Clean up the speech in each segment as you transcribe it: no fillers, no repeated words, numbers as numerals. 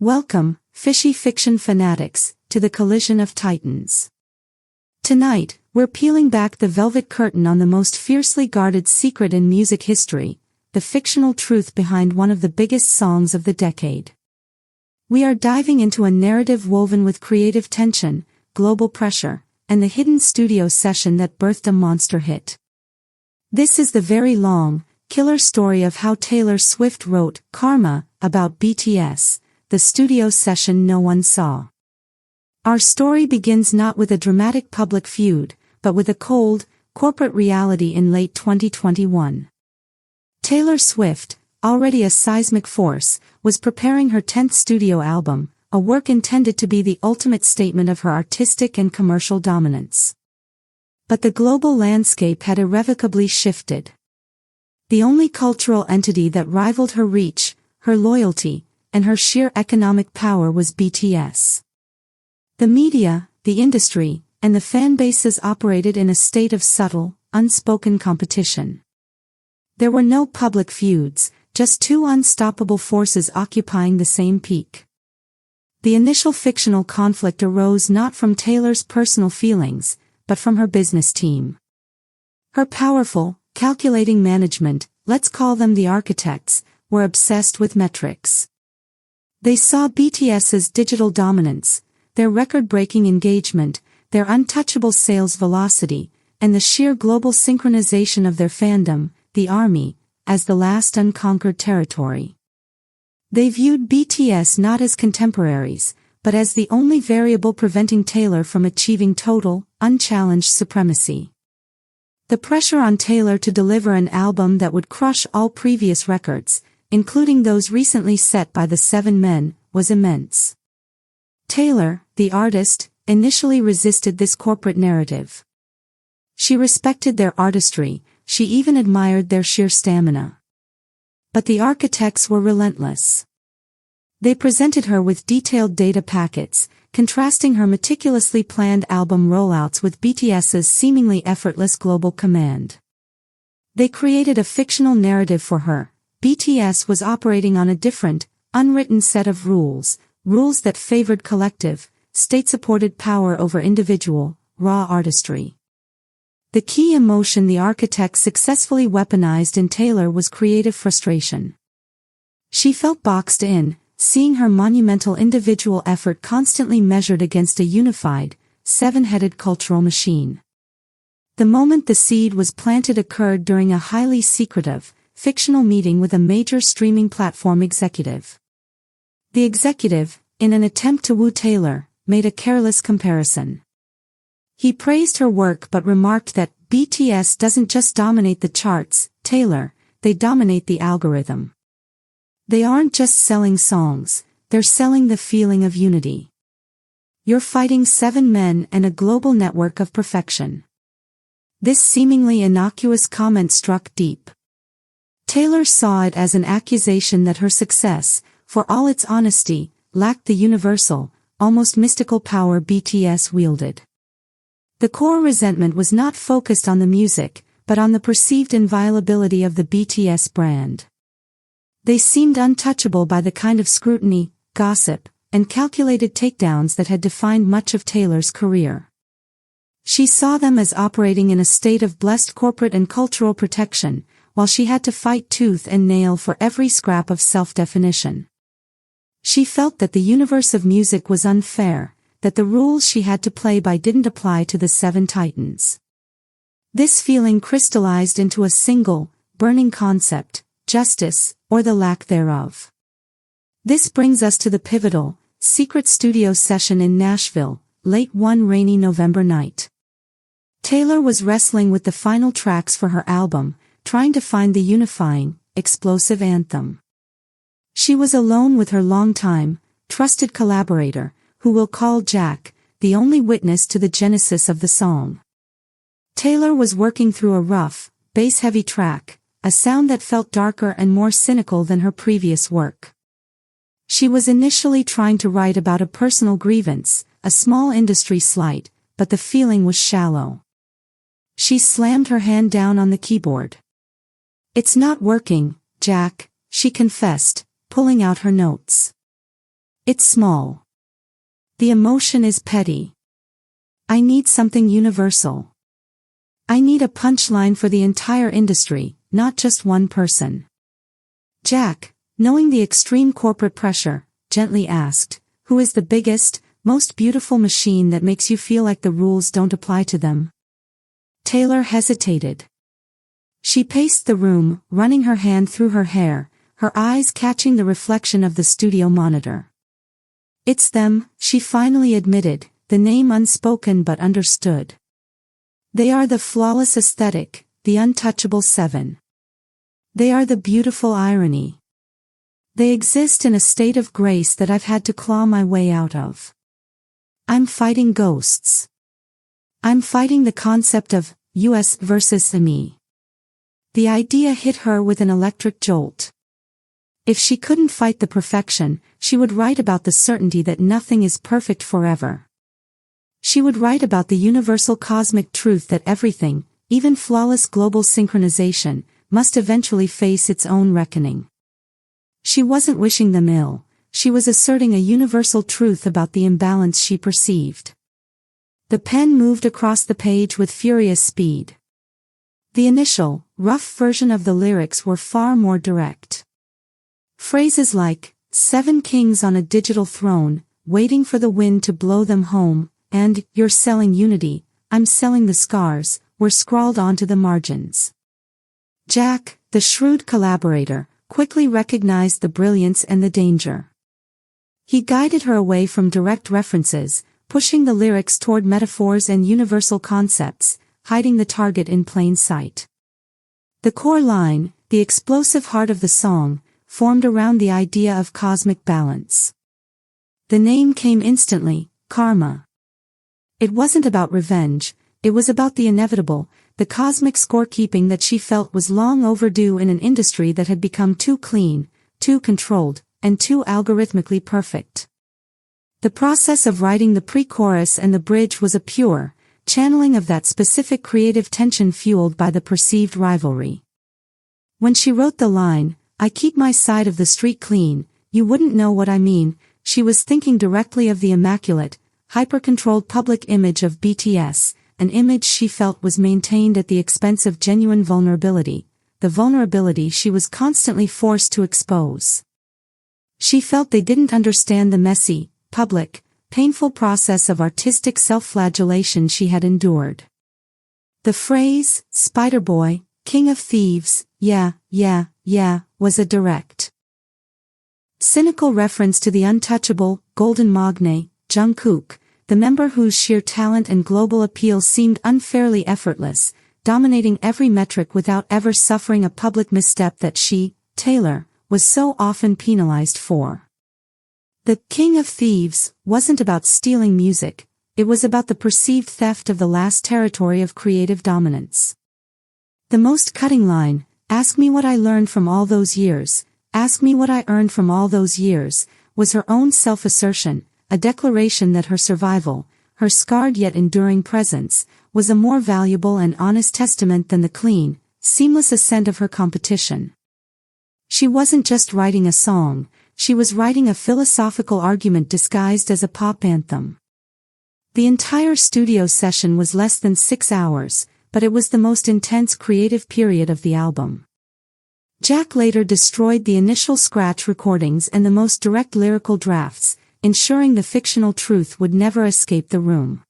Welcome, fishy fiction fanatics, to the collision of titans. Tonight, we're peeling back the velvet curtain on the most fiercely guarded secret in music history, the fictional truth behind one of the biggest songs of the decade. We are diving into a narrative woven with creative tension, global pressure, and the hidden studio session that birthed a monster hit. This is the very long, killer story of how Taylor Swift wrote Karma about BTS, the studio session no one saw. Our story begins not with a dramatic public feud, but with a cold, corporate reality in late 2021. Taylor Swift, already a seismic force, was preparing her 10th studio album, a work intended to be the ultimate statement of her artistic and commercial dominance. But the global landscape had irrevocably shifted. The only cultural entity that rivaled her reach, her loyalty, and her sheer economic power was BTS. The media, the industry, and the fan bases operated in a state of subtle, unspoken competition. There were no public feuds, just two unstoppable forces occupying the same peak. The initial fictional conflict arose not from Taylor's personal feelings, but from her business team. Her powerful, calculating management, let's call them the architects, were obsessed with metrics. They saw BTS's digital dominance, their record-breaking engagement, their untouchable sales velocity, and the sheer global synchronization of their fandom, the ARMY, as the last unconquered territory. They viewed BTS not as contemporaries, but as the only variable preventing Taylor from achieving total, unchallenged supremacy. The pressure on Taylor to deliver an album that would crush all previous records, including those recently set by the Seven Men, was immense. Taylor, the artist, initially resisted this corporate narrative. She respected their artistry, she even admired their sheer stamina. But the architects were relentless. They presented her with detailed data packets, contrasting her meticulously planned album rollouts with BTS's seemingly effortless global command. They created a fictional narrative for her. BTS was operating on a different, unwritten set of rules that favored collective, state-supported power over individual, raw artistry. The key emotion the architects successfully weaponized in Taylor was creative frustration. She felt boxed in, seeing her monumental individual effort constantly measured against a unified, seven-headed cultural machine. The moment the seed was planted occurred during a highly secretive, fictional meeting with a major streaming platform executive. The executive, in an attempt to woo Taylor, made a careless comparison. He praised her work but remarked that BTS doesn't just dominate the charts, Taylor, they dominate the algorithm. They aren't just selling songs, they're selling the feeling of unity. You're fighting seven men and a global network of perfection. This seemingly innocuous comment struck deep. Taylor saw it as an accusation that her success, for all its honesty, lacked the universal, almost mystical power BTS wielded. The core resentment was not focused on the music, but on the perceived inviolability of the BTS brand. They seemed untouchable by the kind of scrutiny, gossip, and calculated takedowns that had defined much of Taylor's career. She saw them as operating in a state of blessed corporate and cultural protection, while she had to fight tooth and nail for every scrap of self-definition. She felt that the universe of music was unfair, that the rules she had to play by didn't apply to the seven titans. This feeling crystallized into a single, burning concept: justice, or the lack thereof. This brings us to the pivotal, secret studio session in Nashville, late one rainy November night. Taylor was wrestling with the final tracks for her album, trying to find the unifying, explosive anthem. She was alone with her longtime, trusted collaborator, who we'll call Jack, the only witness to the genesis of the song. Taylor was working through a rough, bass-heavy track, a sound that felt darker and more cynical than her previous work. She was initially trying to write about a personal grievance, a small industry slight, but the feeling was shallow. She slammed her hand down on the keyboard. "It's not working, Jack," she confessed, pulling out her notes. It's small. The emotion is petty. I need something universal. I need a punchline for the entire industry, not just one person. Jack, knowing the extreme corporate pressure, gently asked, who is the biggest, most beautiful machine that makes you feel like the rules don't apply to them? Taylor hesitated. She paced the room, running her hand through her hair, her eyes catching the reflection of the studio monitor. It's them, she finally admitted, the name unspoken but understood. They are the flawless aesthetic, the untouchable seven. They are the beautiful irony. They exist in a state of grace that I've had to claw my way out of. I'm fighting ghosts. I'm fighting the concept of us versus me. The idea hit her with an electric jolt. If she couldn't fight the perfection, she would write about the certainty that nothing is perfect forever. She would write about the universal cosmic truth that everything, even flawless global synchronization, must eventually face its own reckoning. She wasn't wishing them ill, she was asserting a universal truth about the imbalance she perceived. The pen moved across the page with furious speed. The initial, rough version of the lyrics were far more direct. Phrases like, 7 kings on a digital throne, waiting for the wind to blow them home, and, you're selling unity, I'm selling the scars, were scrawled onto the margins. Jack, the shrewd collaborator, quickly recognized the brilliance and the danger. He guided her away from direct references, pushing the lyrics toward metaphors and universal concepts, hiding the target in plain sight. The core line, the explosive heart of the song, formed around the idea of cosmic balance. The name came instantly, karma. It wasn't about revenge, it was about the inevitable, the cosmic scorekeeping that she felt was long overdue in an industry that had become too clean, too controlled, and too algorithmically perfect. The process of writing the pre-chorus and the bridge was a pure, channeling of that specific creative tension fueled by the perceived rivalry. When she wrote the line, I keep my side of the street clean, you wouldn't know what I mean, she was thinking directly of the immaculate, hyper-controlled public image of BTS, an image she felt was maintained at the expense of genuine vulnerability, the vulnerability she was constantly forced to expose. She felt they didn't understand the messy, public, painful process of artistic self-flagellation she had endured. The phrase, Spider Boy, King of Thieves, yeah, was a direct, cynical reference to the untouchable, golden magne, Jungkook, the member whose sheer talent and global appeal seemed unfairly effortless, dominating every metric without ever suffering a public misstep that she, Taylor, was so often penalized for. The King of Thieves wasn't about stealing music, it was about the perceived theft of the last territory of creative dominance. The most cutting line, ask me what I learned from all those years, ask me what I earned from all those years, was her own self-assertion, a declaration that her survival, her scarred yet enduring presence, was a more valuable and honest testament than the clean, seamless ascent of her competition. She wasn't just writing a song, she was writing a philosophical argument disguised as a pop anthem. The entire studio session was less than 6 hours, but it was the most intense creative period of the album. Jack later destroyed the initial scratch recordings and the most direct lyrical drafts, ensuring the fictional truth would never escape the room.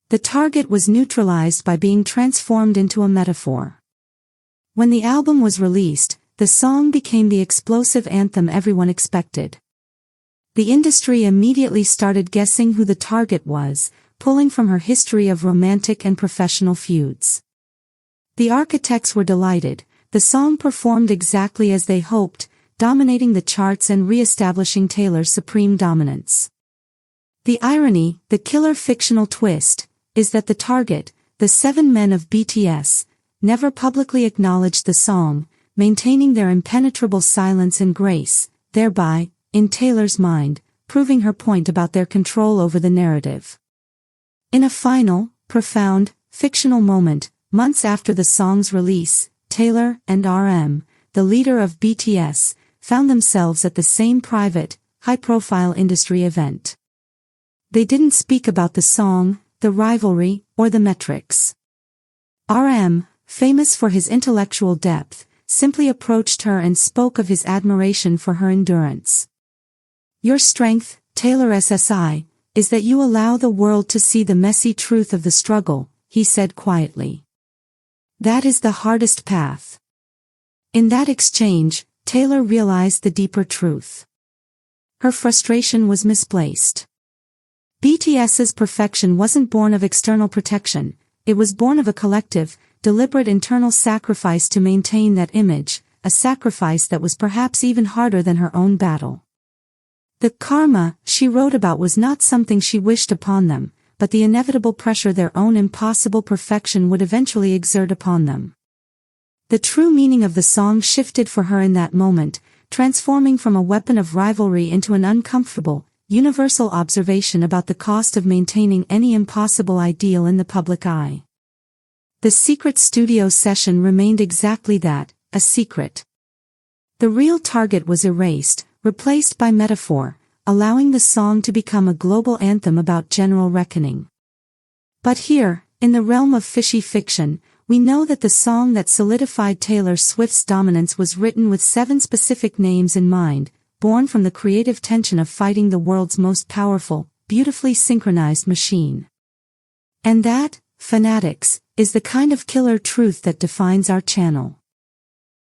The target was neutralized by being transformed into a metaphor. When the album was released, the song became the explosive anthem everyone expected. The industry immediately started guessing who the target was, pulling from her history of romantic and professional feuds. The architects were delighted, the song performed exactly as they hoped, dominating the charts and re-establishing Taylor's supreme dominance. The irony, the killer fictional twist, is that the target, the 7 men of BTS, never publicly acknowledged the song, maintaining their impenetrable silence and grace, thereby, in Taylor's mind, proving her point about their control over the narrative. In a final, profound, fictional moment, months after the song's release, Taylor and RM, the leader of BTS, found themselves at the same private, high-profile industry event. They didn't speak about the song, the rivalry, or the metrics. RM, famous for his intellectual depth, simply approached her and spoke of his admiration for her endurance. "Your strength, Taylor SSI, is that you allow the world to see the messy truth of the struggle," he said quietly. "That is the hardest path." In that exchange, Taylor realized the deeper truth. Her frustration was misplaced. BTS's perfection wasn't born of external protection, it was born of a collective, deliberate internal sacrifice to maintain that image, a sacrifice that was perhaps even harder than her own battle. The karma she wrote about was not something she wished upon them, but the inevitable pressure their own impossible perfection would eventually exert upon them. The true meaning of the song shifted for her in that moment, transforming from a weapon of rivalry into an uncomfortable, universal observation about the cost of maintaining any impossible ideal in the public eye. The secret studio session remained exactly that, a secret. The real target was erased, replaced by metaphor, allowing the song to become a global anthem about general reckoning. But here, in the realm of fishy fiction, we know that the song that solidified Taylor Swift's dominance was written with 7 specific names in mind, born from the creative tension of fighting the world's most powerful, beautifully synchronized machine. And that, fanatics, is the kind of killer truth that defines our channel.